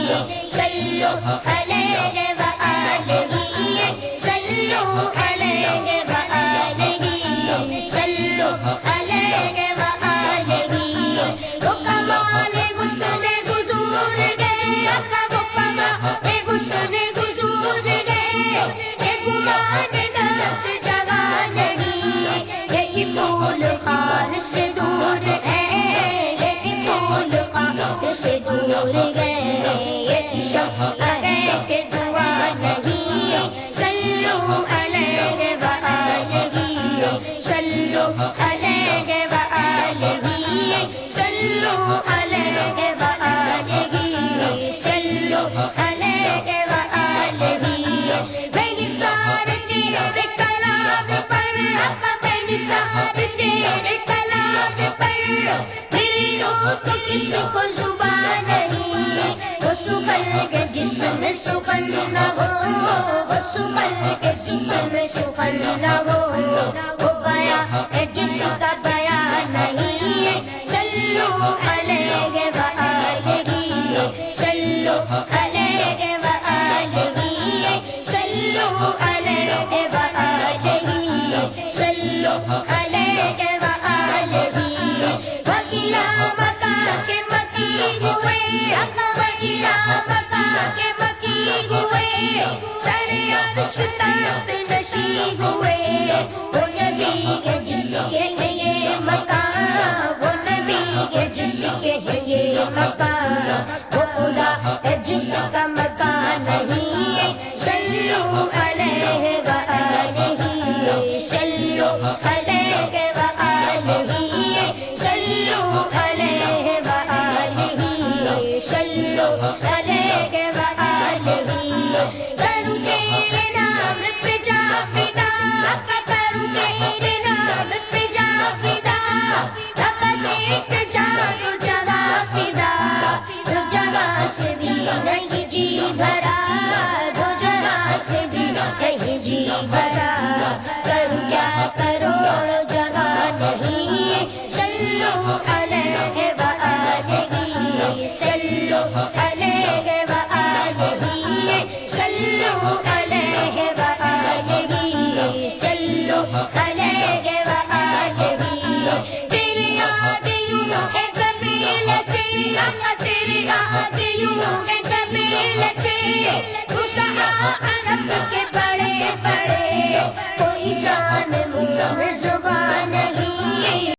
صلوا علیہ وآلہ صلوا علیہ وآلہ صلوا علیہ وآلہ وہ کمال حسن حضور گئے آقا وہ کمال حسن حضور گئے یہ گمان نفس جگہ نہیں یہی پھول خار سے دور ہے یہی پھول خار سے دور گئے یہ شفاعت کے دعا نہیں صلوا علیہ وآلہ صلوا علیہ وآلہ صلوا علیہ وآلہ صلوا علیہ وآلہ میں نثار تیرے کلام پر آقا میں نثار تیرے کلام پر میری روح تو کسی کو زبان نہیں وہ سغل کے جسم میں سغل نہ ہو وہ سغل کے جسم میں سغل نہ ہو وہ بیان ہے جس کا بیان نہیں صلوا علیہ وآلہ صلوا علیہ وآلہ صلوا علیہ وآلہ صلوا علیہ وآلہ وگلا مکہ کے مکی ہوئے آقا وگلا مکہ کے مکی ہوئے سر عرش تخت نشی ہوئے وہ نبی کے جس کے ہے یہ مقام وہ نبی کے جس کے ہے یہ مقام وہ خدا ہے جس کا مکان نہیں صلوا علیہ وآلہ صلوا علیہ وآلہ صلوا علیہ وآلہ صلوا علیہ وآلہ کروں تیرے نام پہ جا فدا آقا کروں تیرے نام پہ جا فدا آقا سے جا تو جگہ فدا تو جگہ سے بھی نہیں جی بھرا دو جگہ سے بھی نہیں جی بھرا کروں کیا کروڑ جگہ نہیں صلوا علیہ وآلہ صلوا علیہ وآلہ صلوا علیہ وآلہ صلوا علیہ وآلہ تیری یاد یوں ہے کبھی لچے آقا تیری یاد یوں ہے کبھی لچے تو صحابہ کے بڑے بڑے کوئی جان منہ میں زبان نہیں